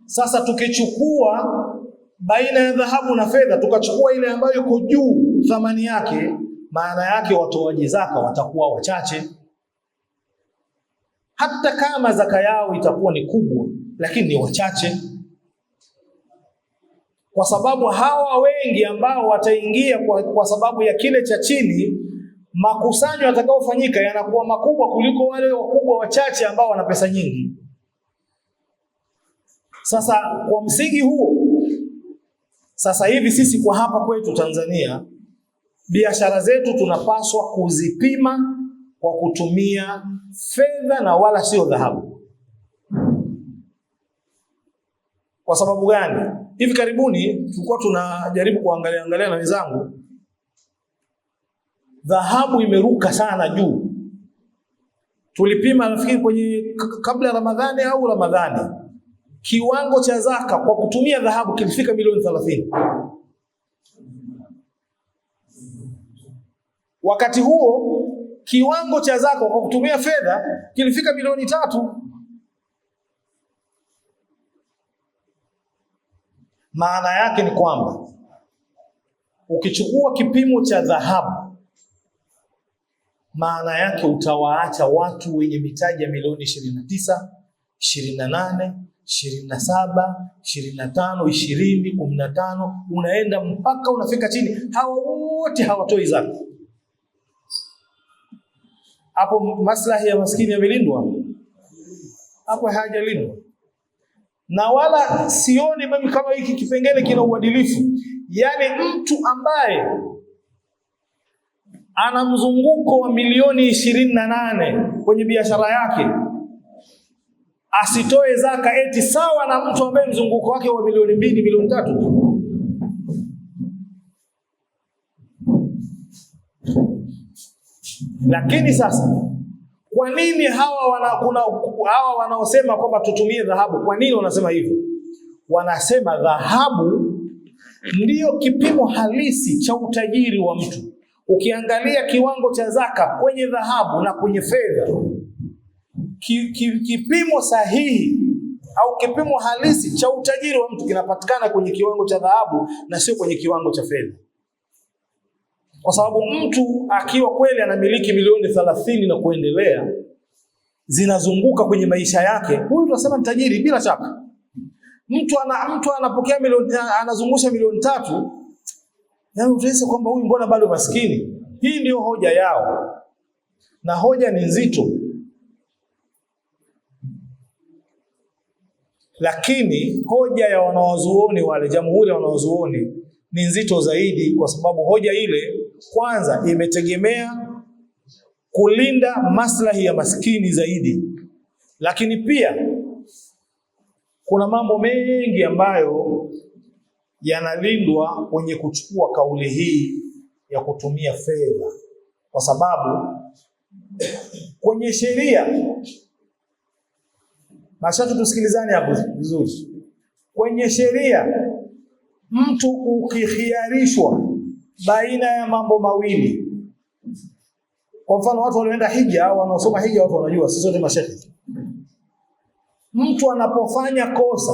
Sasa tukichukua baina ya dhahabu na fedha, tukachukua ile ambayo iko juu thamani yake, maana yake watoaji zaka watakuwa wachache. Hata kama zaka yao itakuwa ni kubwa, lakini ni wachache, kwa sababu hawa wengi ambao wataingia kwa sababu ya kile cha chini, makusanyo yatakayofanyika yanakuwa makubwa kuliko wale wakubwa wachache ambao wana pesa nyingi. Sasa kwa msingi huo, sasa hivi sisi kwa hapa kwetu Tanzania, biashara zetu tunapaswa kuzipima kwa kutumia fedha na wala sio dhahabu. Kwa sababu gani? Hivi karibuni tulikuwa tunajaribu kuangalia na wenzangu, dhahabu imeruka sana juu. Tulipima nafikiri kwenye kabla ya Ramadhani au Ramadhani, kiwango cha zaka kwa kutumia dhahabu kilifika milioni 30. Wakati huo kiwango cha zaka kwa kutumia fedha kilifika milioni 3. Maana yake ni kwamba ukichukua kipimo cha dhahabu, maana yake utawaacha watu wenye mitaji ya milioni 29, 28, 27, 25, 20, 15, unaenda mpaka unafika chini. Hawa wote hawatoi zaka. Hapo maslahi ya maskini yamelindwa? Hapo hayajalindwa. Na wala sioni mimi kama hiki kipengele kina uadilifu. Yaani mtu ambaye ana mzunguko wa milioni 28 kwenye biashara yake asitoe zaka eti sawa na mtu ambaye mzunguko wake wa milioni 2, milioni 3. Lakini sasa kwa nini hawa wanaosema kwamba tutumie dhahabu, kwa nini wanasema hivyo? Wanasema dhahabu ndiyo kipimo halisi cha utajiri wa mtu. Ukiangalia kiwango cha zaka kwenye dhahabu na kwenye fedha, kipimo sahihi au kipimo halisi cha utajiri wa mtu kinapatikana kwenye kiwango cha dhahabu na sio kwenye kiwango cha fedha. Kwa sababu mtu akiwa kweli anamiliki milioni 30 na kuendelea zinazunguka kwenye maisha yake, huyu tunasema ni tajiri bila shaka. Mtu anapokea milioni, anazungusha milioni 3, na utahisi kwamba huyu mbona bado maskini. Hii ndio hoja yao, na hoja ni nzito. Lakini hoja ya wanawazuoni wale, jamhuri ya wanawazuoni, ni nzito zaidi, kwa sababu hoja ile kwanza imetegemea kulinda maslahi ya maskini zaidi. Lakini pia kuna mambo mengi ambayo yanalindwa kwenye kuchukua kauli hii ya kutumia fedha, kwa sababu kwenye sheria, mashaka tusikilizane hapo vizuri. Kwenye sheria mtu ukikhiarishwa baina ya mambo mawili, kwa mfano watu walioenda hija au wanaosoma hija, watu wanajua, sisi sote mashekhi. Mtu anapofanya kosa,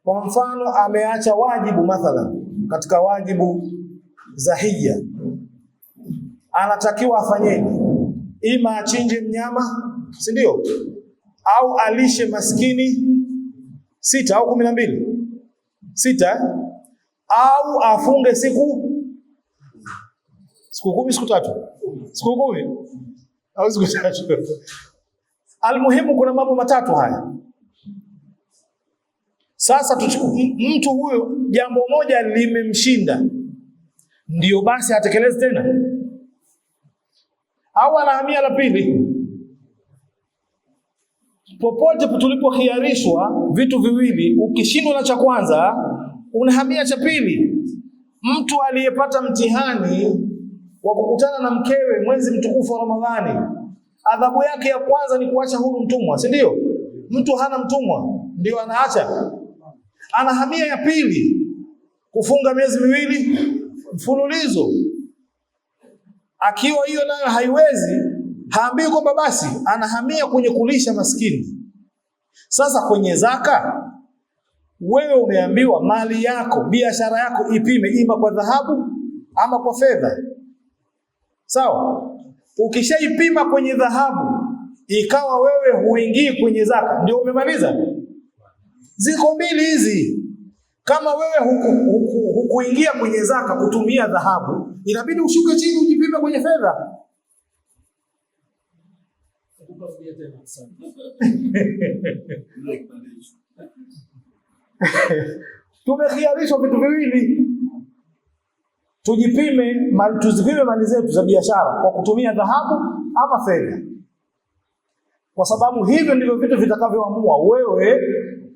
kwa mfano ameacha wajibu mathalan katika wajibu za hija, anatakiwa afanyeje? Ima achinje mnyama, si ndio? Au alishe maskini 6 au 12, 6, au afunge siku 10, siku 3, siku 10 au siku 3. Almuhimu kuna mambo matatu haya. Sasa mtu huyo jambo moja limemshinda, ndio basi atekeleze tena, au anahamia la pili? Popote tulipokhiarishwa vitu viwili, ukishindwa na cha kwanza unahamia cha pili. Mtu aliyepata mtihani wa kukutana na mkewe mwezi mtukufu wa Ramadhani, adhabu yake ya kwanza ni kuacha huru mtumwa, si ndio? Mtu hana mtumwa, ndio anaacha, anahamia ya pili, kufunga miezi 2 mfululizo. Akiwa hiyo nayo haiwezi, haambii kwamba basi, anahamia kwenye kulisha maskini. Sasa kwenye zaka, wewe umeambiwa mali yako, biashara yako ipime ima kwa dhahabu ama kwa fedha. Sawa? Ukishaipima kwenye dhahabu, ikawa wewe huingii kwenye zaka, ndio umemaliza. Ziko mbili hizi. Kama wewe hukuingia kwenye zaka kutumia dhahabu, inabidi ushuke chini ujipime kwenye fedha. Tumekhiarishwa vitu viwili. Tuzipime mali zetu za biashara kwa kutumia dhahabu ama fedha. Kwa sababu hivyo ndivyo vitu vitakavyoamua wewe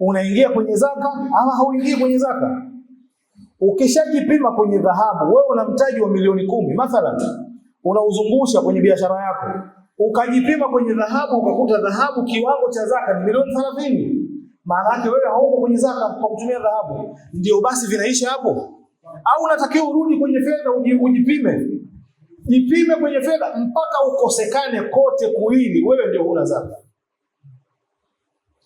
unaingia kwenye zaka ama hauingii kwenye zaka. Ukishajipima kwenye dhahabu, wewe una mtaji wa milioni 10 mathalan, unauzungusha kwenye biashara yako, ukajipima kwenye dhahabu ukakuta dhahabu kiwango cha zaka ni milioni 30, maana yake wewe hauko kwenye zaka kwa kutumia dhahabu. Ndio basi vinaisha hapo? Au unatakiwa urudi kwenye fedha ujipime? Jipime kwenye fedha mpaka ukosekane kote kuili, wewe ndio huna zaka.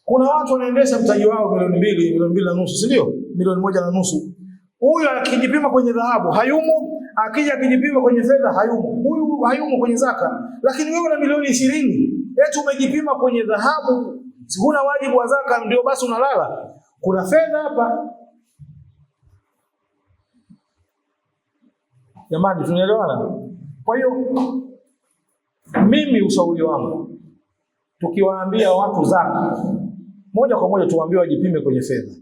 Kuna watu wanaendesha mtaji wao milioni 2, milioni 2.5, si ndio? Milioni 1.5. Huyu akijipima kwenye dhahabu hayumo, akija akijipima kwenye fedha hayumo. Huyu hayumo kwenye zaka. Lakini wewe una milioni 20, eti umejipima kwenye dhahabu, huna wajibu wa zaka, ndio basi unalala. Kuna fedha hapa. Jamani, tunaelewana? Kwa hiyo mimi ushauri wangu, tukiwaambia watu zaka, moja kwa moja tuwaambie wajipime kwenye fedha.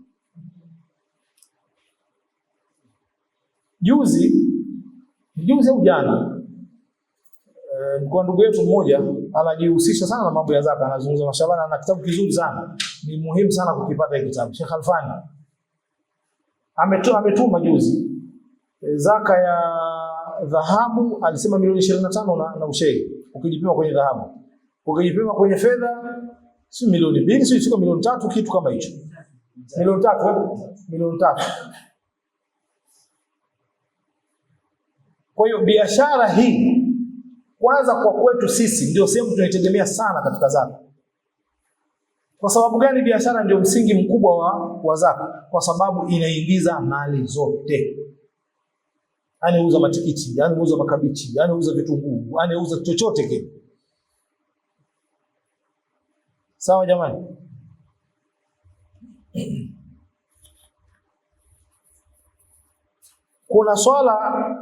Juzi au jana, kwa ndugu yetu mmoja anajihusisha sana na mambo ya zaka, anazungumza mashallah, na kitabu kizuri sana, ni muhimu sana kukipata hiki kitabu. Sheikh Alfani ametuma juzi zaka ya dhahabu, alisema milioni 25 na ushei ukijipima kwenye dhahabu. Ukijipima kwenye fedha si milioni 2, si milioni 3, kitu kama hicho. Milioni 3. Kwa hiyo biashara hii kwanza kwa kwetu sisi ndio sehemu tunaitegemea sana katika zaka. Kwa sababu gani biashara ndio msingi mkubwa wa zaka? Kwa sababu inaingiza mali zote. Anauza matikiti, anauza makabichi, anauza vitunguu, anauza chochote kile. Sawa jamani? Kuna swala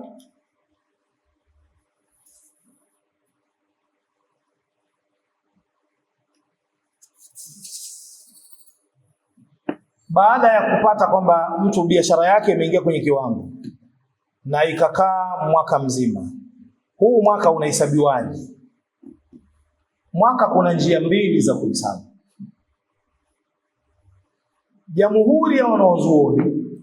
baada ya kupata kwamba mtu biashara yake imeingia kwenye kiwango na ikakaa mwaka mzima, huu mwaka unahesabiwaje? Mwaka kuna njia mbili za kuhesabu. Jamhuri ya wanazuoni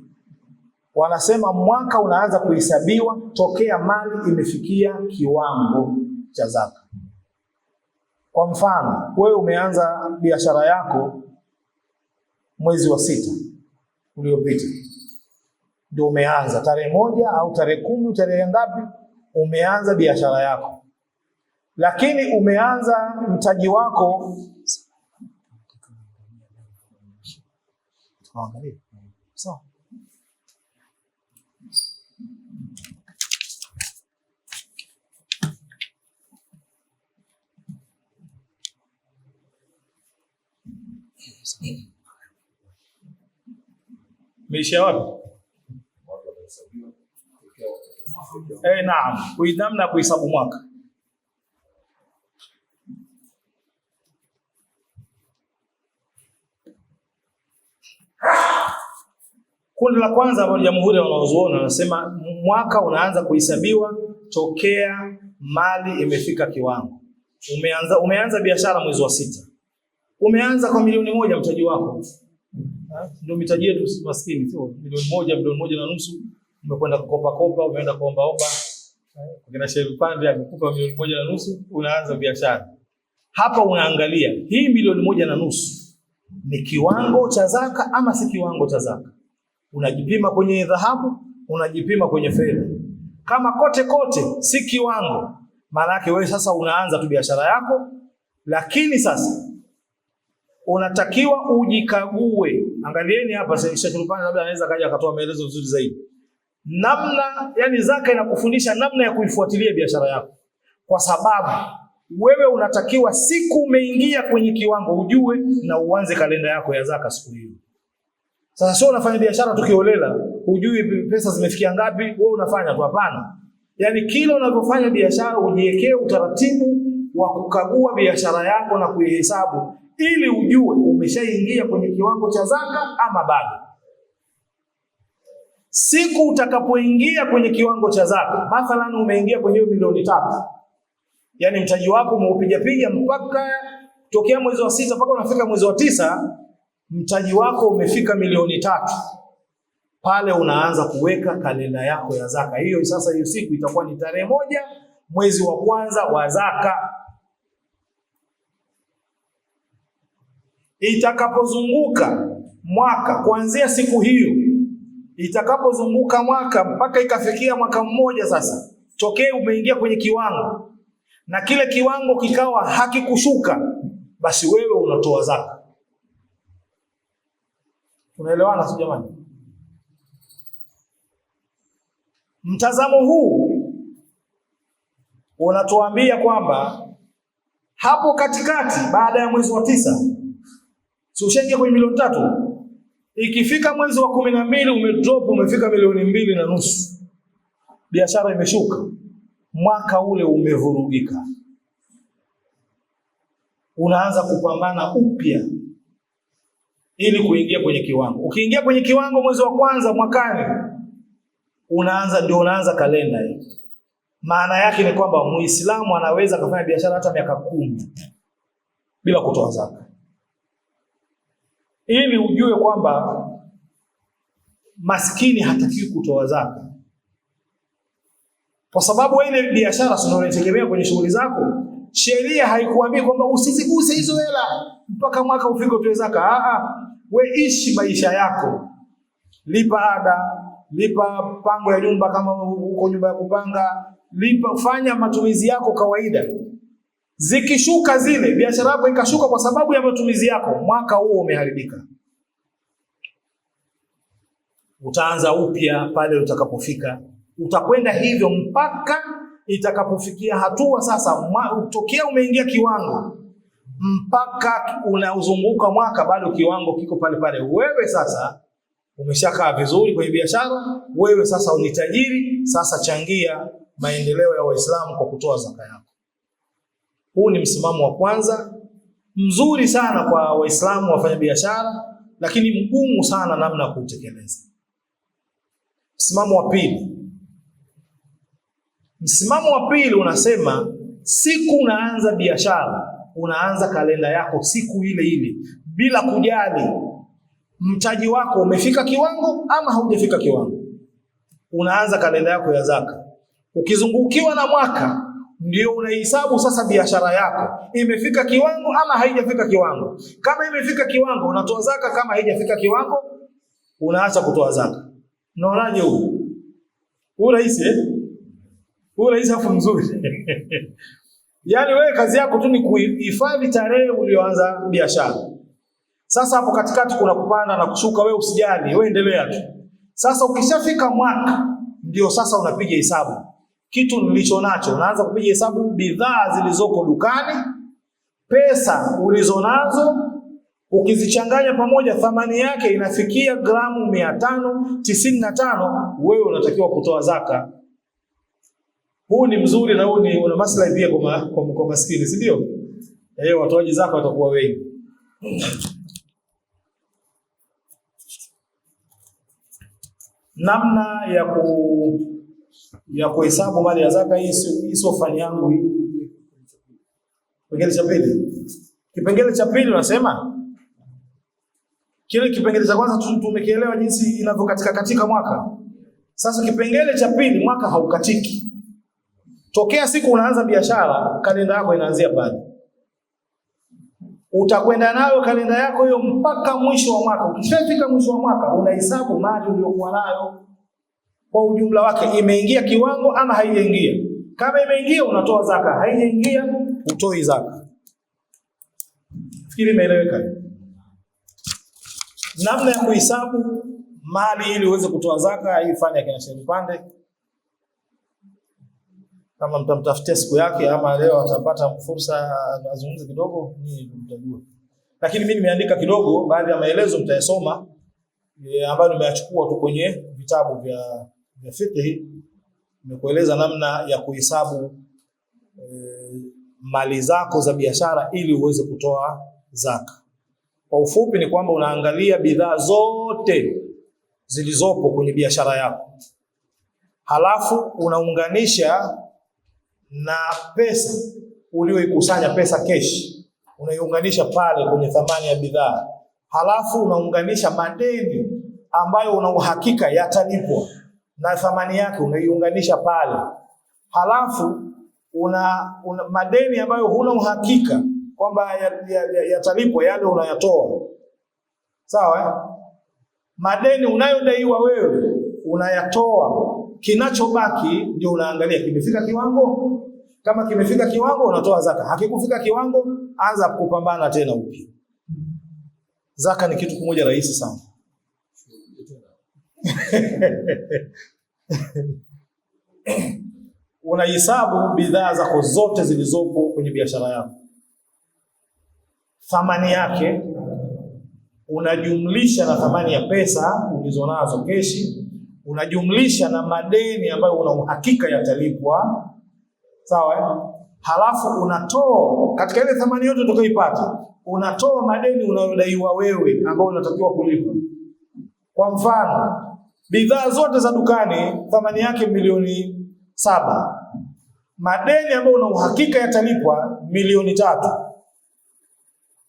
wanasema mwaka unaanza kuhesabiwa tokea mali imefikia kiwango cha zaka. Kwa mfano, wewe umeanza biashara yako mwezi wa 6 uliopita, ndio umeanza tarehe 1 au tarehe 10, tarehe ngapi umeanza biashara yako, lakini umeanza mtaji wako sawa. Meisha wapi? Naam, namna kuhesabu mwaka. Kundi la kwanza ambao jamhuri ya wanazuoni wanasema mwaka unaanza kuhesabiwa tokea mali imefika kiwango. Umeanza biashara mwezi wa 6. Umeanza kwa milioni 1 mtaji wako. Ndio mitaji yetu maskini, sio milioni 1, milioni 1.5, umekwenda kukopa, umeenda kuomba. Kuna shehe pande amekupa milioni 1.5, unaanza biashara. Hapa unaangalia hii milioni 1.5 ni kiwango cha zaka ama si kiwango cha zaka. Unajipima kwenye dhahabu, unajipima kwenye fedha. Kama kote si kiwango, maana yake wewe sasa unaanza tu biashara yako, lakini sasa unatakiwa ujikague. Angalieni hapa Sheikh Rupani labda anaweza kaja akatoa maelezo vizuri zaidi. Namna, yani zaka inakufundisha namna ya kuifuatilia biashara yako. Kwa sababu wewe unatakiwa siku umeingia kwenye kiwango ujue na uanze kalenda yako ya zaka siku hiyo. Sasa sio unafanya biashara tukiolela, hujui pesa zimefikia ngapi, wewe unafanya tu, hapana. Yani kila unavyofanya biashara ujiwekee utaratibu wa kukagua biashara yako na kuihesabu ili ujue umeshaingia kwenye kiwango cha zaka ama bado. Siku utakapoingia kwenye kiwango cha zaka, mathalan umeingia kwenye milioni 3. Yani mtaji wako umeupiga mpaka tokea mwezi wa 6 mpaka unafika mwezi wa 9, mtaji wako umefika milioni 3. Pale unaanza kuweka kalenda yako ya zaka. Hiyo sasa hiyo siku itakuwa ni tarehe 1 mwezi wa kwanza wa zaka. Itakapozunguka mwaka kuanzia siku hiyo, itakapozunguka mwaka mpaka ikafikia mwaka mmoja sasa, tokee umeingia kwenye kiwango na kile kiwango kikawa hakikushuka, basi wewe unatoa zaka. Unaelewana sio jamani? Mtazamo huu unatuambia kwamba hapo katikati baada ya mwezi wa 9 ushaingia kwenye milioni 3, ikifika mwezi wa 12 umedrop umefika milioni 2.5, biashara imeshuka, mwaka ule umevurugika. Unaanza kupambana upya ili kuingia kwenye kiwango. Ukiingia kwenye kiwango mwezi wa kwanza mwakani, unaanza kalenda hii. Maana yake ni kwamba Muislamu anaweza kufanya biashara hata miaka 10 bila kutoa zaka. Ili ujue kwamba maskini hatakiwi kutoa zaka. Kwa sababu ile biashara sio unategemea kwenye shughuli zako. Sheria haikuambii kwamba usiziguse hizo hela mpaka mwaka ufike utoe zaka. We ishi maisha yako. Lipa ada, lipa pango ya nyumba kama uko nyumba ya kupanga, fanya matumizi yako kawaida. Zikishuka zile, biashara yako ikashuka kwa sababu ya matumizi yako, mwaka huo umeharibika. Utaanza upya pale utakapofika. Utakwenda hivyo mpaka itakapofikia hatua sasa utokea umeingia kiwango mpaka unauzunguka mwaka bado kiwango kiko pale pale. Wewe sasa umeshakaa vizuri kwenye biashara, wewe sasa ni tajiri, sasa changia maendeleo ya Waislamu kwa kutoa zaka yako. Huu ni msimamo wa kwanza, mzuri sana kwa Waislamu wafanya biashara, lakini mgumu sana namna ya kutekeleza. Msimamo wa pili. Msimamo wa pili unasema siku unaanza biashara, unaanza kalenda yako siku ile ile bila kujali mtaji wako umefika kiwango ama haujafika kiwango. Unaanza kalenda yako ya zaka. Ukizungukiwa na mwaka ndio unahesabu sasa biashara yako imefika kiwango ama haijafika kiwango. Kama imefika kiwango unatoa zaka, kama haijafika kiwango unaacha kutoa zaka. Unaonaje huu? Huu rahisi Huu rahisi hapo mzuri. Yaani wewe kazi yako tu ni kuhifadhi tarehe ulioanza biashara. Sasa hapo katikati kuna kupanda na kushuka, wewe usijali, wewe endelea tu. Sasa ukishafika mwaka ndio sasa unapiga hesabu. Kitu nilicho nacho, unaanza kupiga hesabu bidhaa zilizoko dukani, pesa ulizonazo, ukizichanganya pamoja thamani yake inafikia gramu 595, wewe unatakiwa kutoa zaka. Huu ni mzuri na huu ni una maslahi pia kwa maskini, si ndio? Watoaji zaka watakuwa wengi. Namna ya kuhesabu mali ya zaka, hii sio fani yangu hii. Kipengele cha pili. Kipengele cha pili unasema kile kipengele cha kwanza tumekielewa jinsi inavyokatika katika mwaka. Sasa kipengele cha pili, mwaka haukatiki. Tokea siku unaanza biashara, kalenda yako inaanzia pale. Utakwenda nayo kalenda yako hiyo mpaka mwisho wa mwaka. Ukishafika mwisho wa mwaka unahesabu mali uliyokuwa nayo kwa ujumla wake, imeingia kiwango ama haijaingia. Kama imeingia unatoa zaka, haijaingia utoi zaka. Fikiri imeeleweka? Namna ya kuhesabu mali ili uweze kutoa zaka, hii fani ya kina Sheikh Pande. Kama mtamtafutia siku yake ama leo atapata fursa azungumze kidogo, ni mtajua. Lakini mimi nimeandika kidogo baadhi ya maelezo mtayasoma ambayo nimeachukua tu kwenye vitabu vya fiqh. Nimekueleza namna ya kuhesabu mali zako za biashara ili uweze kutoa zaka. Kwa ufupi ni kwamba unaangalia bidhaa zote zilizopo kwenye biashara yako. Halafu unaunganisha na pesa ulioikusanya, pesa cash. Unaiunganisha pale kwenye thamani ya bidhaa. Halafu unaunganisha madeni ambayo una uhakika yatalipwa na thamani yake unaiunganisha pale. Halafu una madeni ambayo huna uhakika kwamba yatalipwa, yale unayatoa. Sawa? Madeni unayodaiwa wewe unayatoa. Kinachobaki ndio unaangalia kimefika kiwango. Kama kimefika kiwango unatoa zaka. Hakikufika kiwango, anza kupambana tena upya. Zaka ni kitu kimoja rahisi sana. Unahesabu bidhaa zako zote zilizopo kwenye biashara yako, thamani yake unajumlisha na thamani ya pesa ulizonazo keshi, unajumlisha na madeni ambayo una uhakika yatalipwa. Sawa? Halafu unatoa katika ile thamani yote utakayoipata, unatoa madeni unayodaiwa wewe ambao unatakiwa kulipa. Kwa mfano, bidhaa zote za dukani thamani yake milioni 7. Madeni ambayo una uhakika yatalipwa milioni 3.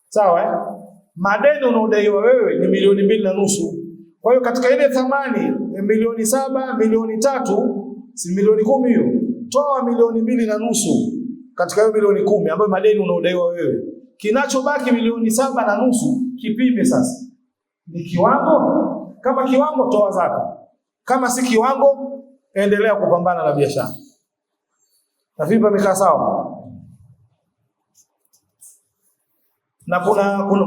Sawa? Madeni unaodaiwa wewe ni milioni 2.5. Kwa hiyo katika ile thamani ya milioni 7, milioni 3, si milioni 10 hiyo. Toa milioni 2.5 katika hiyo milioni 10 ambayo madeni unaodaiwa wewe. Kinachobaki milioni 7.5, kipime sasa. Ni kiwango? Kama kiwango, toa zaka. Kama si kiwango, endelea kupambana na biashara. Na vipi pamekaa sawa? Na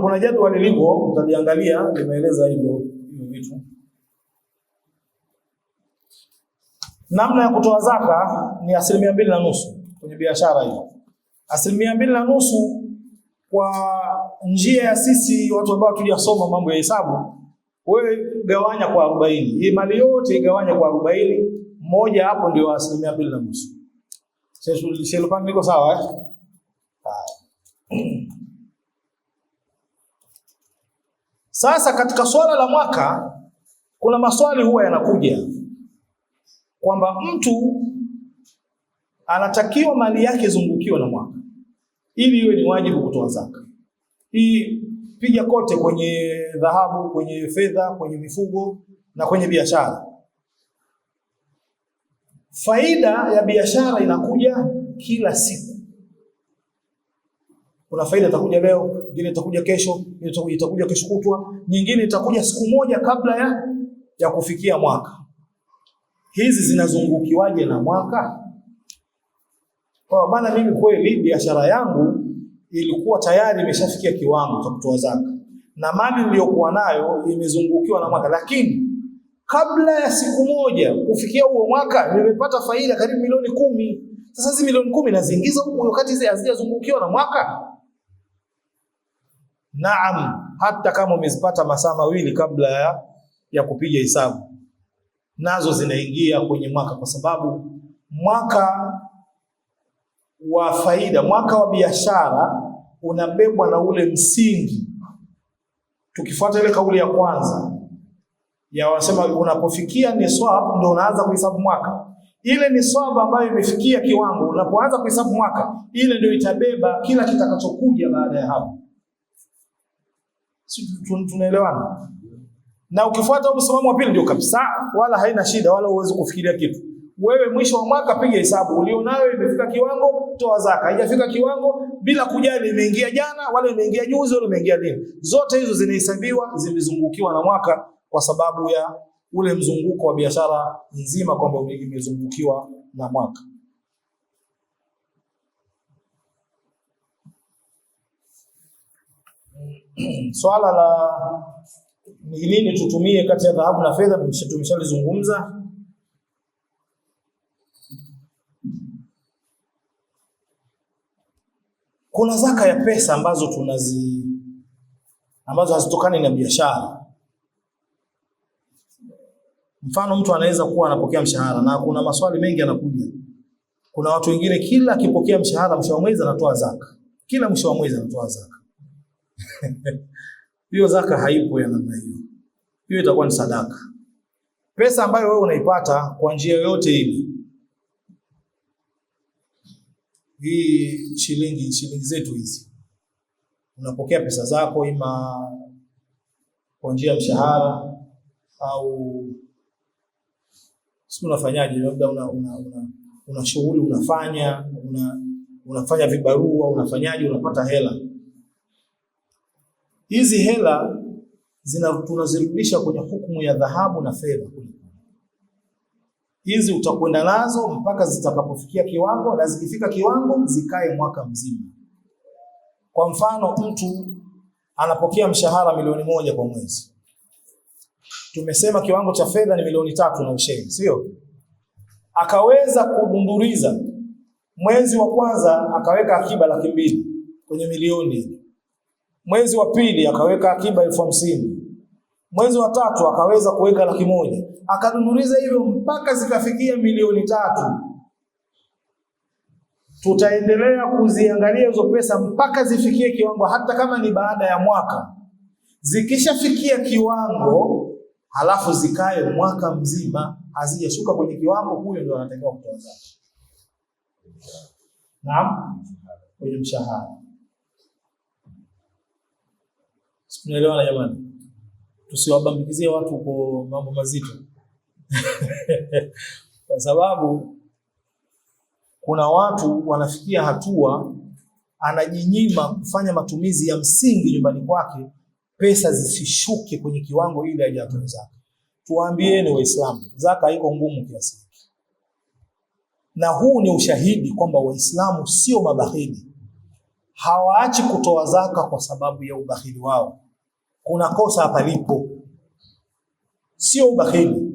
kuna jadwali liko utaliangalia, limeeleza hivyo vitu. Namna ya kutoa zaka ni 2.5% kwenye biashara hiyo. 2.5% kwa njia ya sisi watu ambao tulijasoma mambo ya hesabu, wewe gawanya kwa 40. Hii mali yote igawanya kwa 40, moja hapo ndio 2.5%. Sheikh Pande niko sawa eh? Sasa katika swala la mwaka kuna maswali huwa yanakuja kwamba mtu anatakiwa mali yake zungukiwe na mwaka ili iwe ni wajibu kutoa zaka. Hii piga kote kwenye dhahabu, kwenye fedha, kwenye mifugo na kwenye biashara. Faida ya biashara inakuja kila siku. Kuna faida itakuja leo, nyingine itakuja kesho, nyingine itakuja kesho kutwa, nyingine itakuja siku moja kabla ya kufikia mwaka. Hizi zinazungukiwaje na mwaka? Kwa maana mimi kweli biashara yangu ilikuwa tayari imeshafikia kiwango cha kutoa zaka, na mali niliyokuwa nayo imezungukiwa na mwaka, lakini kabla ya siku moja kufikia huo mwaka nimepata faida karibu milioni 10. Sasa hizi milioni 10 naziingiza huko wakati hizi hazijazungukiwa na mwaka? Naam, hata kama umezipata masaa mawili kabla ya kupiga hesabu, nazo zinaingia kwenye mwaka, kwa sababu mwaka wa faida, mwaka wa biashara unabebwa na ule msingi. Tukifuata ile kauli ya kwanza ya wanasema unapofikia niswab ndio unaanza kuhesabu mwaka. Ile niswab ambayo imefikia kiwango, unapoanza kuhesabu mwaka, ile ndio itabeba kila kitakachokuja baada ya hapo. Tunaelewana? Na ukifuata msimamo wa pili ndio kabisa, wala haina shida, wala uweze kufikiria kitu. Wewe mwisho wa mwaka piga hesabu, ulionayo imefika kiwango, toa zaka. Haijafika kiwango, bila kujali imeingia jana wala imeingia juzi wala imeingia lini, zote hizo zinahesabiwa, zimezungukiwa na mwaka, kwa sababu ya ule mzunguko wa biashara nzima, kwamba imezungukiwa na mwaka. Swala la Ni nini tutumie kati ya dhahabu na fedha? Tumeshalizungumza. Kuna zaka ya pesa ambazo hazitokani na biashara. Mfano, mtu anaweza kuwa anapokea mshahara na kuna maswali mengi yanakuja. Kuna watu wengine kila akipokea mshahara mwisho wa mwezi anatoa zaka. Kila mwisho wa mwezi anatoa zaka. Hiyo zaka haipo ya namna hiyo. Hiyo itakuwa ni sadaka. Pesa ambayo wewe unaipata kwa njia yoyote ile. Hii shilingi zetu hizi. Unapokea pesa zako ima kwa njia ya mshahara au sio, unafanyaje? Labda una shughuli unafanya vibarua, unafanyaje, unapata hela. Hizi hela tunazirudisha kwenye hukumu ya dhahabu na fedha. Hizi utakwenda nazo mpaka zitakapofikia kiwango, na zikifika kiwango zikae mwaka mzima. Kwa mfano, mtu anapokea mshahara milioni 1 kwa mwezi. Tumesema kiwango cha fedha ni milioni 3 na usheni, sio? Akaweza kudunduriza mwezi wa kwanza akaweka akiba 200,000 kwenye milioni. Mwezi wa pili akaweka akiba 50,000. Mwezi wa tatu akaweza kuweka 100,000. Akadunduriza hivyo mpaka zikafikia milioni 3. Tutaendelea kuziangalia hizo pesa mpaka zifikie kiwango, hata kama ni baada ya mwaka. Zikishafikia kiwango, halafu zikae mwaka mzima, hazijashuka kwenye kiwango, huyo ndio anatakiwa kutoa zaka. Naam, kwenye mshahara. Tunaelewana jamani? Tusiwabambikizie watu kwa mambo mazito. Kwa sababu kuna watu wanafikia hatua anajinyima kufanya matumizi ya msingi nyumbani kwake, pesa zisishuke kwenye kiwango ile hajatoa zaka. Tuwaambieni Waislamu, zaka haiko ngumu kiasi hiki. Na huu ni ushahidi kwamba Waislamu sio mabakhili. Hawaachi kutoa zaka kwa sababu ya ubakhili wao. Kuna kosa hapa lipo. Sio ubakhili.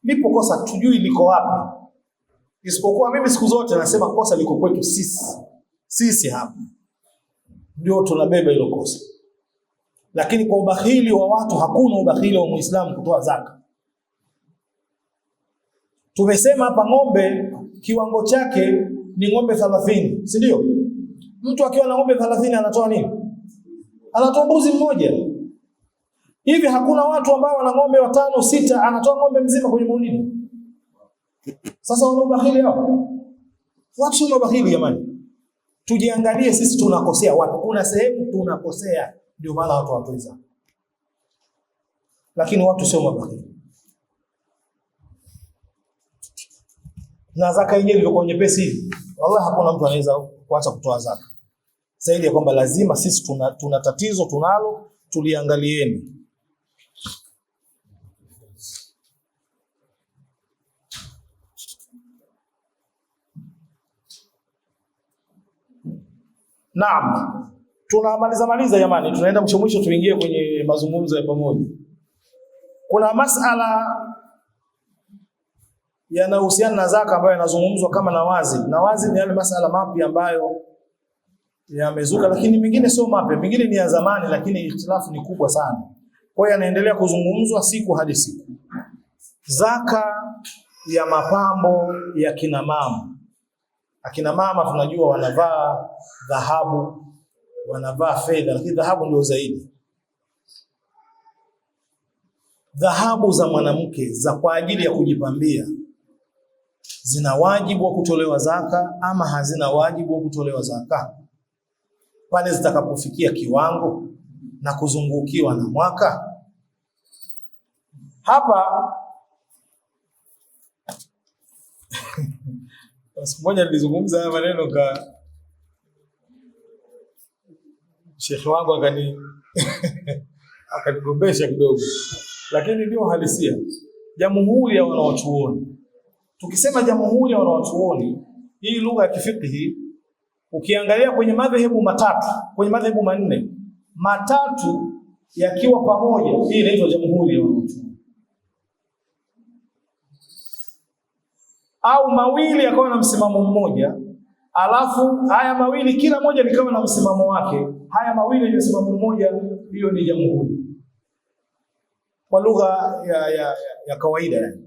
Lipo kosa, tujui liko wapi. Isipokuwa mimi siku zote nasema kosa liko kwetu sisi. Sisi hapa ndio tunabeba hilo kosa. Lakini kwa ubakhili wa watu, hakuna ubakhili wa Muislamu kutoa zaka. Tumesema hapa ng'ombe kiwango chake ni ng'ombe 30, si ndio? Mtu akiwa na ng'ombe 30 anatoa nini? Anatoa mbuzi mmoja. Hivi hakuna watu ambao wana ng'ombe 5, 6 anatoa ng'ombe mzima kwenye maulidi? Sasa wana ubakhili hao? Watu sio mabakhili jamani. Tujiangalie sisi tunakosea wapi. Kuna sehemu tunakosea, ndio maana watu hawatoweza. Lakini watu sio mabakhili. Na zaka yenyewe ilikuwa nyepesi hivi. Wallahi hakuna mtu anaweza kuacha kutoa zaka. Zaidi ya kwamba lazima sisi tuna tatizo tunalo, tuliangalieni. Naam. Tunamaliza jamani, tunaenda mwisho tuingie kwenye mazungumzo ya pamoja. Kuna masala yanahusiana na zaka ambayo yanazungumzwa kama nawazil. Nawazil ni yale masala mapya ambayo yamezuka, lakini mengine sio mapya, mengine ni ya zamani, lakini ikhtilafu ni kubwa sana. Kwa hiyo yanaendelea kuzungumzwa siku hadi siku. Zaka ya mapambo ya kina mama. Akina mama tunajua wanavaa dhahabu, wanavaa fedha, lakini dhahabu ndio zaidi. Dhahabu za mwanamke za kwa ajili ya kujipambia, zina wajibu wa kutolewa zaka ama hazina wajibu wa kutolewa zaka? Pale zitakapofikia kiwango na kuzungukiwa na mwaka. Hapa siku moja nilizungumza haya maneno Sheikh wangu akanigombesha kidogo, lakini ndio halisia. Jamhuri ya wanawachuoni. Tukisema jamhuri ya wanawachuoni, hii lugha ya kifiqhi, ukiangalia kwenye madhehebu matatu, kwenye madhehebu manne, matatu yakiwa pamoja, hii inaitwa jamhuri ya wanachuoni. Au mawili yakawa na msimamo mmoja, alafu haya mawili kila moja likawa na msimamo wake, haya mawili yenye msimamo mmoja, hiyo ni jamhuri kwa lugha ya kawaida yani.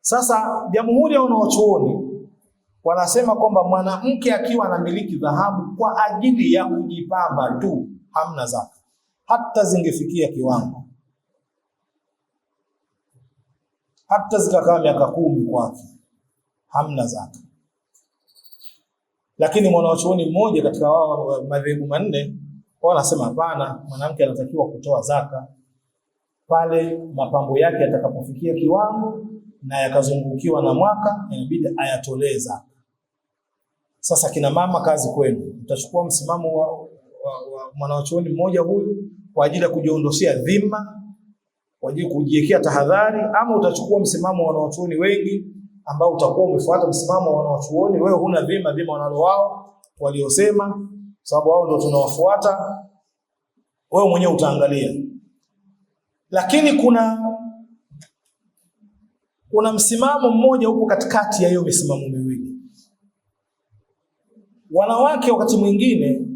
Sasa jamhuri ya wanachuoni wanasema kwamba mwanamke akiwa anamiliki dhahabu kwa ajili ya kujipamba tu hamna zaka, hata zingefikia kiwango, hata zikakaa miaka 10 kwake, hamna zaka. Lakini mwanachuoni mmoja katika wao madhehebu manne wanasema hapana, mwanamke anatakiwa kutoa zaka pale mapambo yake yatakapofikia kiwango na yakazungukiwa na mwaka, inabidi ayatolee zaka. Sasa kina mama, kazi kwenu, mtachukua msimamo wa mwanachuoni mmoja huyu kwa ajili ya kujiondoshia dhima, kwa ajili kujiwekea tahadhari, ama utachukua msimamo wa wanachuoni wengi ambao utakuwa umefuata msimamo wa wanachuoni, wewe huna dhima wanalo wao waliosema, sababu wao ndio tunawafuata, wewe mwenyewe utaangalia. Lakini kuna msimamo mmoja upo katikati ya hiyo misimamo miwili. Wanawake wakati mwingine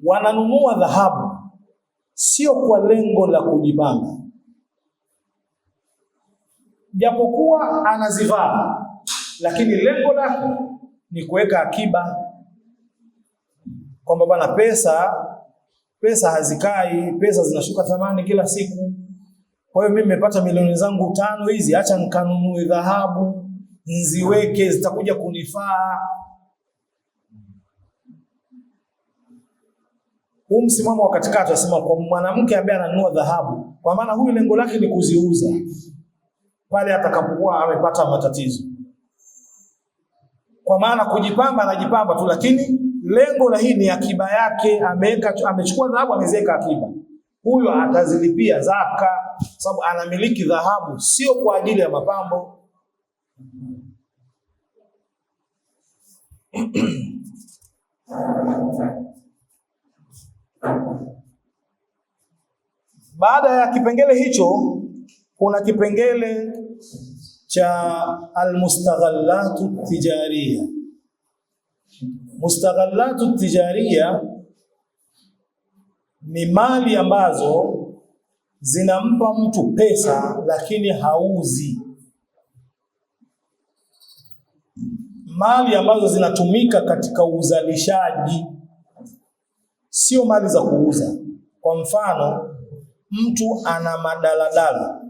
wananunua dhahabu sio kwa lengo la kujipamba, japokuwa anazivaa, lakini lengo lake ni kuweka akiba, kwamba bana pesa hazikai, pesa zinashuka thamani kila siku. Kwa hiyo mimi nimepata milioni zangu 5 hizi, acha nikanunue dhahabu nziweke, zitakuja kunifaa. Huu msimamo wa katikati unasema kwa mwanamke ambaye ananunua dhahabu, kwa maana huyu lengo lake ni kuziuza pale atakapokuwa amepata matatizo. Kwa maana kujipamba anajipamba tu, lakini lengo la hii ni akiba yake, amechukua dhahabu ameziweka akiba. Huyo atazilipia zaka sababu anamiliki dhahabu, sio kwa ajili ya mapambo. Baada ya kipengele hicho kuna kipengele cha almustaghallatu tijariya. Mustaghallatu tijariya ni mali ambazo zinampa mtu pesa lakini hauzi. Mali ambazo zinatumika katika uzalishaji, sio mali za kuuza. Kwa mfano, mtu ana madaladala.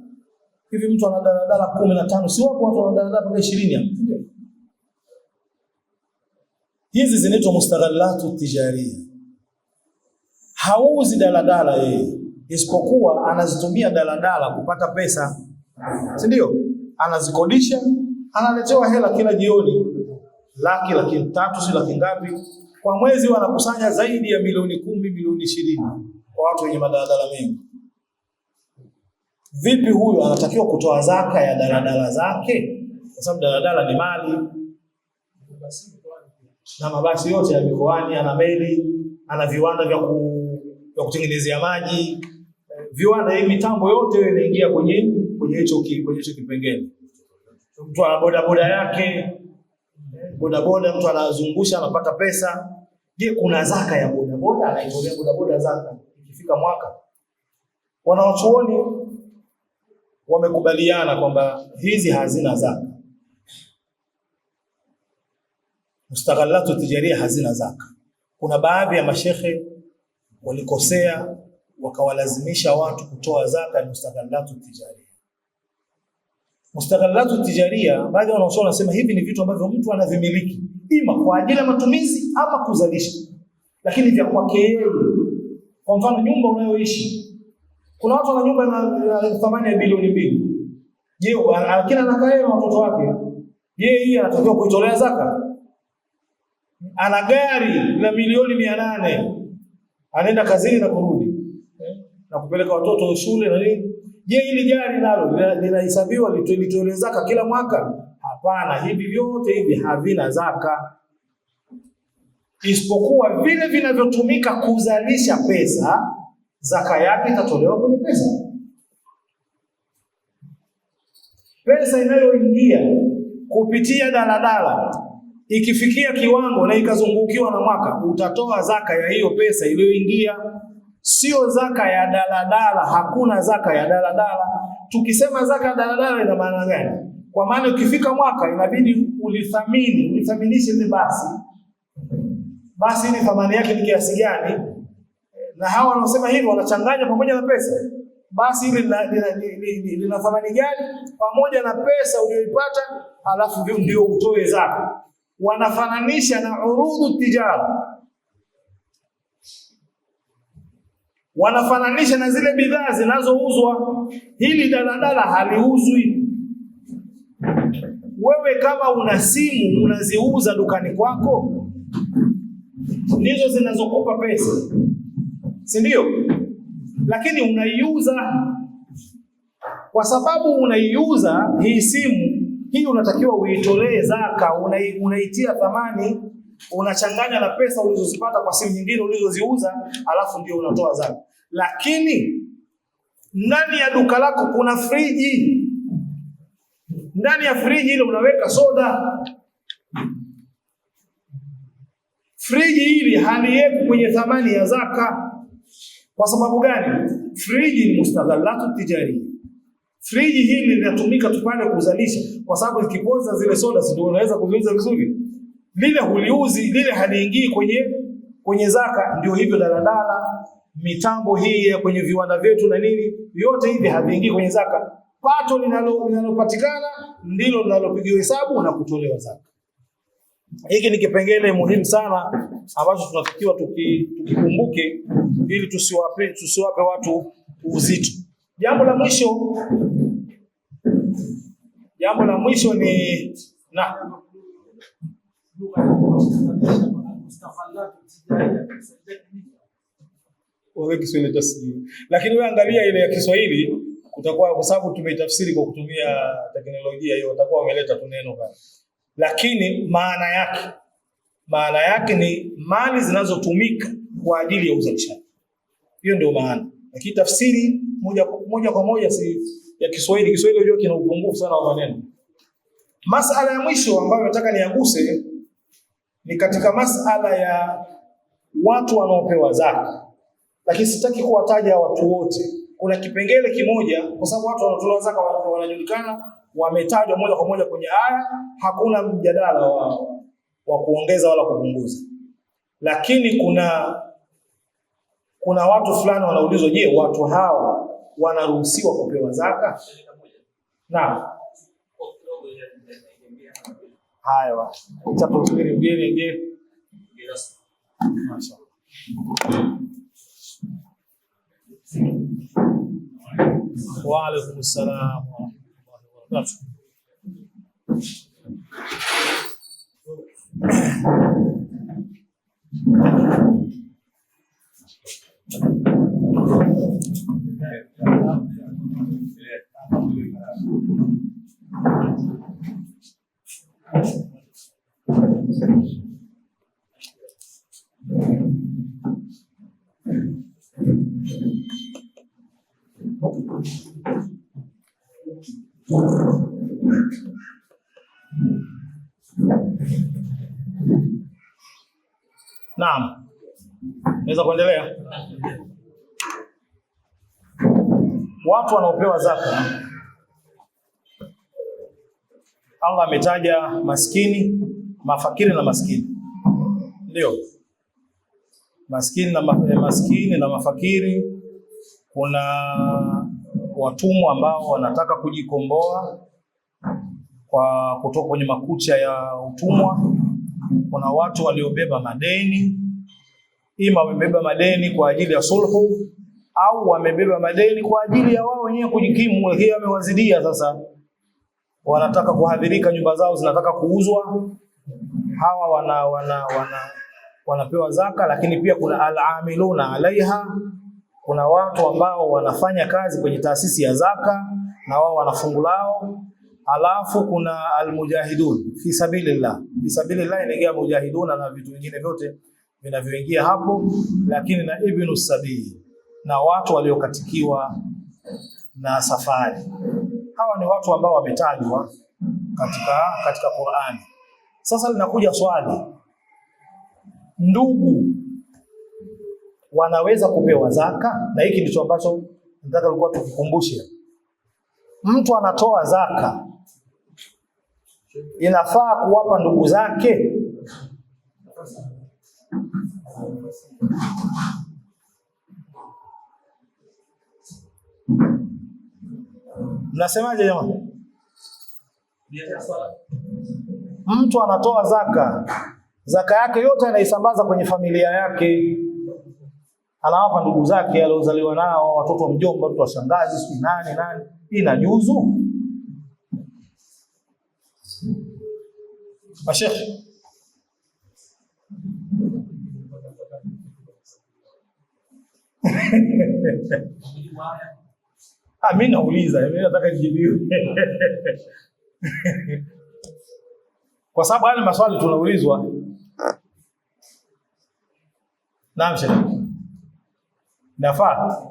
Hivi mtu ana daladala 15, si wapo watu wana daladala 20 hapo. Hizi zinaitwa mustaghallatu tijariya. Hauzi daladala yeye, isipokuwa anazitumia daladala kupata pesa. Si ndio? Anazikodisha, analetewa hela kila jioni. Laki 3, si laki ngapi. Kwa mwezi wanakusanya zaidi ya milioni 10, milioni 20 kwa watu wenye madaladala mengi. Vipi huyu anatakiwa kutoa zaka ya daladala zake? Kwa sababu daladala ni mali. Na mabasi yote ya mikoani, ana meli, ana viwanda vya kutengenezea maji. Viwanda hii, mitambo yote inaingia kwenye hicho kipengele. Mtu ana bodaboda yake, bodaboda mtu anazungusha anapata pesa. Je, kuna zaka ya bodaboda? Anaitolea bodaboda zaka ikifika mwaka? Wanachuoni wamekubaliana kwamba hizi hazina zaka. Mustaghallatu tijariya hazina zaka. Kuna baadhi ya mashehe walikosea wakawalazimisha watu kutoa zaka ya mustaghallatu tijariya. Mustaghallatu tijariya, baadhi ya wanachuoni wanasema hivi ni vitu ambavyo mtu anavimiliki ima kwa ajili ya matumizi ama kuzalisha, lakini vya kwake yeye. Kwa mfano, nyumba unayoishi, kuna watu wana nyumba na thamani ya bilioni 2. Je, lakini anakaa yeye na watoto wake, je, hii anatakiwa kuitolea zaka? Ana gari la milioni 800, anaenda kazini na kurudi na kupeleka watoto shule na nini. Je, hili gari nalo linahesabiwa litolea zaka kila mwaka? Hapana, hivi vyote hivi havina zaka, isipokuwa vile vinavyotumika kuzalisha pesa zaka yake itatolewa kwenye pesa. Pesa inayoingia kupitia daladala ikifikia kiwango na ikazungukiwa na mwaka, utatoa zaka ya hiyo pesa iliyoingia, sio zaka ya daladala. Hakuna zaka ya daladala. Tukisema zaka ya daladala ina maana gani? Kwa maana ukifika mwaka inabidi ulithaminishe ile basi ni thamani yake ni kiasi gani, na hawa wanaosema hivi wanachanganya pamoja na pesa. Basi ile lina thamani gani pamoja na pesa uliyoipata, alafu ndio utoe zaka. Wanafananisha na urudhu tijara, wanafananisha na zile bidhaa zinazouzwa. Hili daladala haliuzwi. Wewe kama una simu unaziuza dukani kwako, ndizo zinazokupa pesa, si ndio? Lakini unaiuza. Kwa sababu unaiuza hii simu hii, unatakiwa uitolee zaka, unaitia thamani, unachanganya na pesa ulizozipata kwa simu nyingine ulizoziuza, alafu ndio unatoa zaka. Lakini ndani ya duka lako kuna friji. Ndani ya friji ile unaweka soda. Friji hili haliweki kwenye thamani ya zaka. Kwa sababu gani? Friji ni mustaghalatu tijari. Friji hili linatumika tu pale kuzalisha, kwa sababu ikipoza zile soda ndio unaweza kuziuza vizuri. Lile huliuzi, lile haliingii kwenye zaka. Ndio hivyo daladala, mitambo hii ya kwenye viwanda vyetu na nini, yote hivi haviingii kwenye zaka. Pato linalopatikana ndilo linalopigiwa hesabu na kutolewa zaka. Hiki ni kipengele muhimu sana ambacho tunatakiwa tukikumbuke ili tusiwape watu uzito. Jambo la mwisho ni Kiswahili tasiri. Lakini wewe angalia ile ya Kiswahili, kutakuwa, kwa sababu tumeitafsiri kwa kutumia teknolojia hiyo, watakuwa wameleta tu neno pale. Lakini maana yake ni mali zinazotumika kwa ajili ya uzalishaji. Hiyo ndio maana. Lakini tafsiri moja kwa moja si ya Kiswahili. Kiswahili unajua kina upungufu sana wa maneno. Masala ya mwisho ambayo nataka niaguse ni katika masala ya watu wanaopewa zaka. Lakini sitaki kuwataja watu wote. Kuna kipengele kimoja, kwa sababu watu wanaotoa zaka wanajulikana, wametajwa moja kwa moja kwenye aya, hakuna mjadala wa kuongeza wala kupunguza. Lakini kuna watu fulani wanaulizwa, je, watu hawa wanaruhusiwa kupewa zaka? Naam. Haya, tutasubiri mgeni. Mashaallah. Wa alaykum assalam wa rahmatullahi wa barakatuh. Naam. Naweza kuendelea? Watu wanaopewa zaka, Allah ametaja maskini, mafakiri na maskini. Ndio. Maskini na mafakiri. Kuna watumwa ambao wanataka kujikomboa kwa kutoka kwenye makucha ya utumwa. Kuna watu waliobeba madeni, ima wamebeba madeni kwa ajili ya sulhu au wamebeba madeni kwa ajili ya wao wenyewe kujikimu. Hiyo amewazidia sasa, wanataka kuhadhirika, nyumba zao zinataka kuuzwa. Hawa wanapewa zaka. Lakini pia kuna al-amiluna alaiha, kuna watu ambao wanafanya kazi kwenye taasisi ya zaka na wao wana fungu lao. Alafu kuna almujahidun fi sabilillah. Fi sabilillah inaingia mujahiduna na vitu vingine vyote vinavyoingia hapo. Lakini na ibnu sabil, na watu waliokatikiwa na safari. Hawa ni watu ambao wametajwa katika Qur'ani. Sasa linakuja swali, ndugu wanaweza kupewa zaka? Na hiki ndicho ambacho nataka tulikuwa tukikumbushe. Mtu anatoa zaka, inafaa kuwapa ndugu zake? Mnasemaje jamani? Mtu anatoa zaka yake yote anaisambaza kwenye familia yake, anawapa ndugu zake aliozaliwa nao, watoto wa mjomba, watoto wa shangazi, si nani. Inajuzu? Mashekhe, mimi nauliza, mimi nataka nijibiwe. Kwa sababu haya maswali tunaulizwa. Naam shekhe. Nafaa?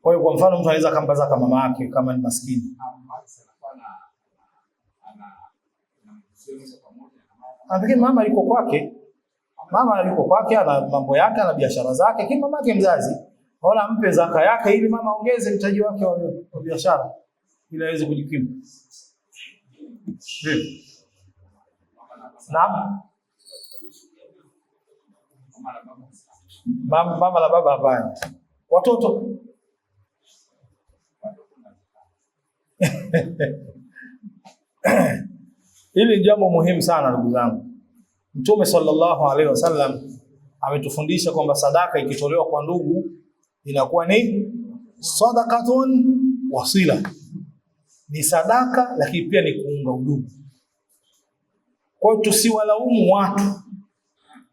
Kwa hiyo kwa mfano mtu anaweza kumpa zaka mama yake kama ni maskini. Lakini mama yuko kwake. Ana mambo yake, ana biashara zake, lakini mama yake mzazi. Ona mpe zaka yake ili mama ongeze mtaji wake wa biashara ili aweze kujikimu. Naam. Mama na baba hapana. Watoto. Hili ni jambo muhimu sana ndugu zangu. Mtume sallallahu alaihi wasallam ametufundisha kwamba sadaka ikitolewa kwa ndugu inakuwa ni sadaqatun wasila. Ni sadaka lakini pia ni kuunga udugu. Kwa hiyo tusiwalaumu watu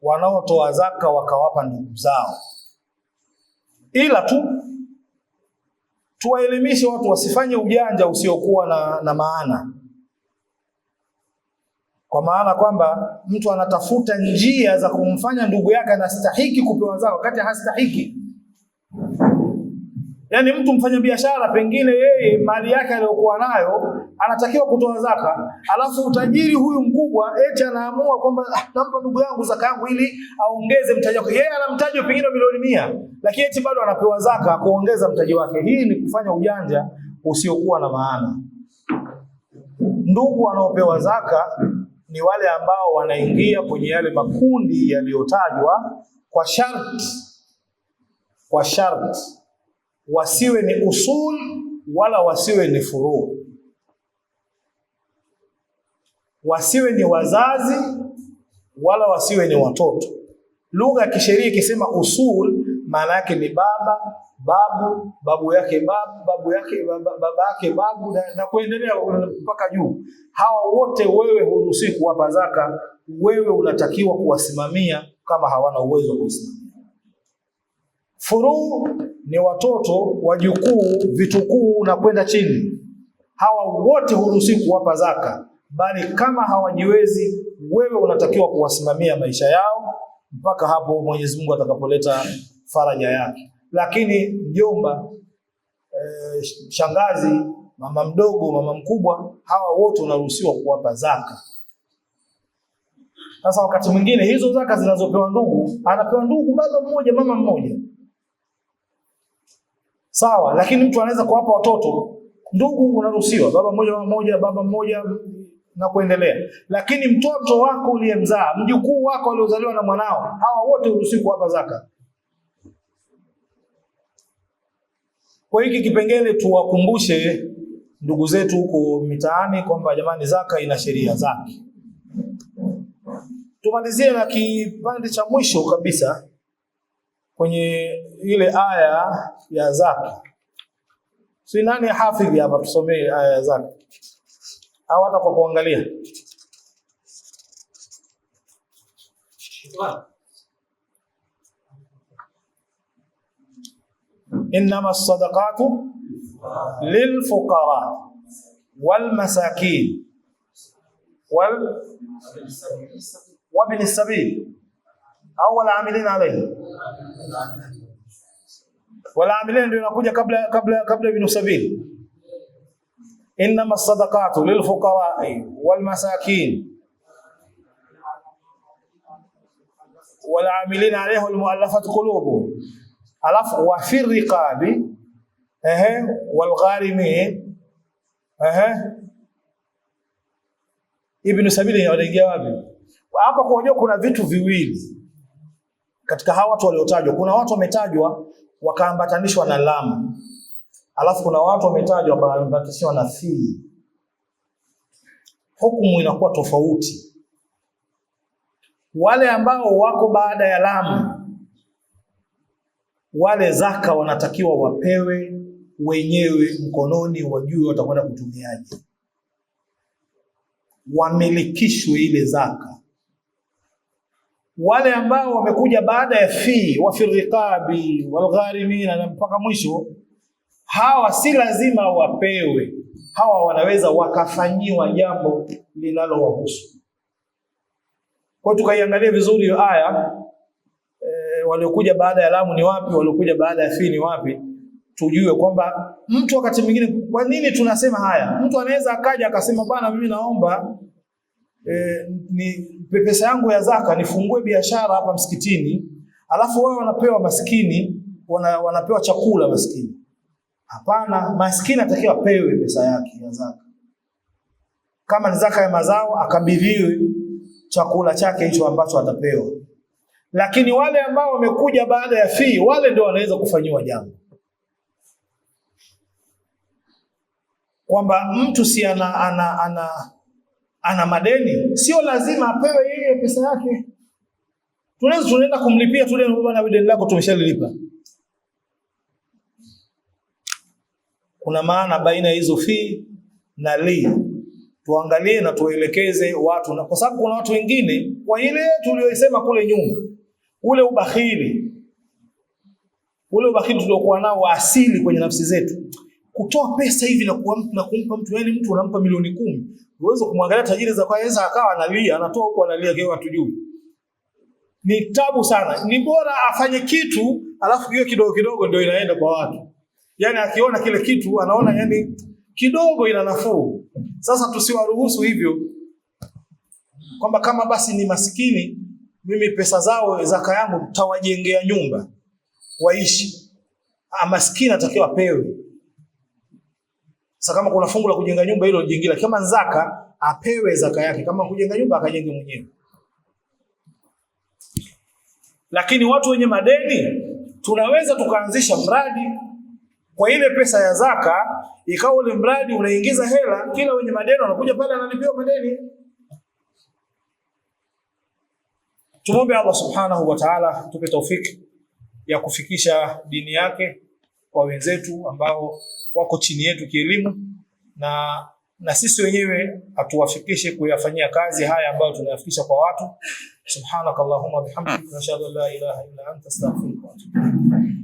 wanaotoa zaka wakawapa ndugu zao, ila tu tuwaelimishe watu wasifanye ujanja usiokuwa na maana. Kwa maana kwamba mtu anatafuta njia za kumfanya ndugu yake anastahiki kupewa zaka wakati hastahiki. Yaani mtu mfanya biashara pengine yeye mali yake aliyokuwa nayo anatakiwa kutoa zaka, alafu utajiri huyu mkubwa eti anaamua kwamba nampa ndugu yangu zaka yangu ili aongeze mtaji wake. Yeye ana mtaji pengine milioni 100, lakini eti bado anapewa zaka kuongeza mtaji wake. Hii ni kufanya ujanja usiokuwa na maana. Ndugu wanaopewa zaka ni wale ambao wanaingia kwenye yale makundi yaliyotajwa kwa sharti. Wasiwe ni usul wala wasiwe ni furu. Wasiwe ni wazazi wala wasiwe ni watoto. Lugha ya kisheria ikisema usul maana yake ni baba, babu yake babu yake baba yake babu na kuendelea mpaka juu. Hawa wote wewe huruhusi kuwapa zaka, wewe unatakiwa kuwasimamia kama hawana uwezo wa kusimamia. Furu ni watoto, wajukuu, vitukuu na kwenda chini. Hawa wote huruhusi kuwapa zaka, bali kama hawajiwezi wewe unatakiwa kuwasimamia maisha yao mpaka hapo Mwenyezi Mungu atakapoleta faraja yake. Lakini mjomba, shangazi, mama mdogo, mama mkubwa, hawa wote unaruhusiwa kuwapa zaka. Sasa wakati mwingine hizo zaka zinazopewa ndugu, anapewa ndugu baba mmoja, mama mmoja. Sawa, lakini mtu anaweza kuwapa watoto. Ndugu unaruhusiwa baba mmoja, mama mmoja, baba mmoja na kuendelea. Lakini mtoto wako uliyemzaa, mjukuu wako aliozaliwa na mwanao, hawa wote uruhusiwa kuwapa zaka. Kwa hiki kipengele tuwakumbushe ndugu zetu huko mitaani kwamba jamani, zaka ina sheria zake. Tumalizie na kipande cha mwisho kabisa kwenye ile aya ya zaka. Si nani hafidhi hapa tusomee aya ya zaka? Au hata kwa kuangalia? إنما الصدقات للفقراء والمساكين وابن السبيل au wala amilina alayhi? Wala amilina ndio inakuja kabla ibn sabil. Innama as-sadaqatu lilfuqara'i wal masakin wal amilina alayhi wal mu'allafat qulubuhum, alafu wa fi riqabi wal gharimin. Ibn Sabili anaingia wapi hapa? Kwa hiyo kuna vitu viwili katika hawa watu waliotajwa. Kuna watu wametajwa wakaambatanishwa na lam, alafu kuna watu wametajwa wakaambatanishwa na fi. Hukumu inakuwa tofauti. Wale ambao wako baada ya lam, wale zaka wanatakiwa wapewe wenyewe mkononi, wajue watakwenda kutumiaje, wamilikishwe ile zaka. Wale ambao wamekuja baada ya fi wa fi riqabi wal gharimin na mpaka mwisho, hawa si lazima wapewe. Hawa wanaweza wakafanyiwa jambo linalowahusu. Kwa tukaiangalia vizuri hiyo aya, waliokuja baada ya lamu ni wapi, waliokuja baada ya fi ni wapi, tujue kwamba mtu wakati mwingine, kwa nini tunasema haya? Mtu anaweza akaja akasema bwana, mimi naomba ni pesa yangu ya zaka nifungue biashara hapa msikitini, alafu wao wanapewa maskini, wanapewa chakula maskini. Hapana, maskini atakiwa apewe pesa yake ya zaka. Kama ni zaka ya mazao, akabidhiwe chakula chake hicho ambacho atapewa. Lakini wale ambao wamekuja baada ya fi, wale ndio wanaweza kufanyiwa jambo. Kwamba mtu si ana madeni, sio lazima apewe yeye pesa yake. Tunaenda kumlipia tule bwana, deni lako tumeshalilipa. Kuna maana baina hizo fi na li. Tuangalie na tuelekeze watu, na kwa sababu kuna watu wengine kwa ile tuliyosema kule nyuma, ule ubakhili tuliokuwa nao asili kwenye nafsi zetu, kutoa pesa hivi na kumpa mtu, yani mtu unampa milioni 10, uwezo kumwangalia tajiri za kwanza akawa analia, anatoa huko analia kwa watu juu. Ni tabu sana. Ni bora afanye kitu alafu hiyo kidogo kidogo ndio inaenda kwa watu. Yani akiona kile kitu anaona yani kidogo ina nafuu. Sasa tusiwaruhusu hivyo, kwamba kama basi ni maskini, mimi pesa zao zaka yangu tawajengea nyumba waishi. Maskini atakiwa apewe. Sasa kama kuna fungu la kujenga nyumba, hilo jingine. Kama zaka apewe zaka yake, kama kujenga nyumba akajenge mwenyewe. Lakini watu wenye madeni tunaweza tukaanzisha mradi kwa ile pesa ya zaka, ikawa ule mradi unaingiza hela, kila wenye madeni wanakuja pale analipiwa madeni. Tumombe Allah subhanahu wa ta'ala tupe taufiki ya kufikisha dini yake kwa wenzetu ambao wako chini yetu kielimu, na sisi wenyewe atuwafikishe kuyafanyia kazi haya ambayo tunayafikisha kwa watu. Subhanakallahumma bihamdika, ashhadu an la ilaha illa anta, astaghfiruka wa atubu ilaik.